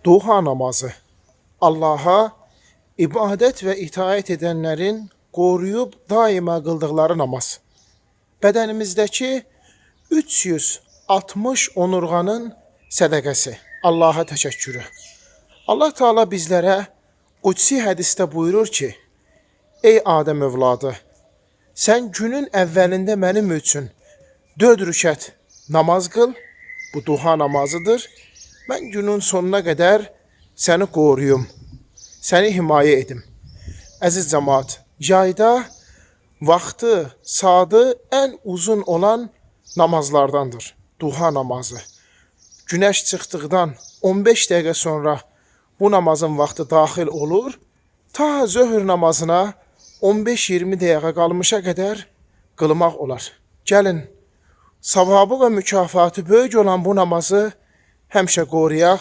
Duha namazı. Allah'a ibadet ve itaat edenlerin koruyup daima kıldıkları namaz. Bedenimizdeki 360 onurganın sədaqəsi. Allah'a təşəkkürü. Allah Teala bizlere Qudsi hədisdə buyurur ki, ey Adem övladı, sen günün əvvəlində mənim üçün 4 rükət namaz qıl, bu duha namazıdır. Ben günün sonuna kadar seni koruyum, seni himaye edim. Əziz cemaat, yayda vaxtı, saatı en uzun olan namazlardandır. Duha namazı. Güneş çıktıktan 15 dakika sonra bu namazın vaxtı daxil olur. Ta zöhr namazına 15-20 dəqiqə qalmışa qədər qılmaq olar. Gəlin, savabı və mükafatı böyük olan bu namazı həmişə qoruyaq,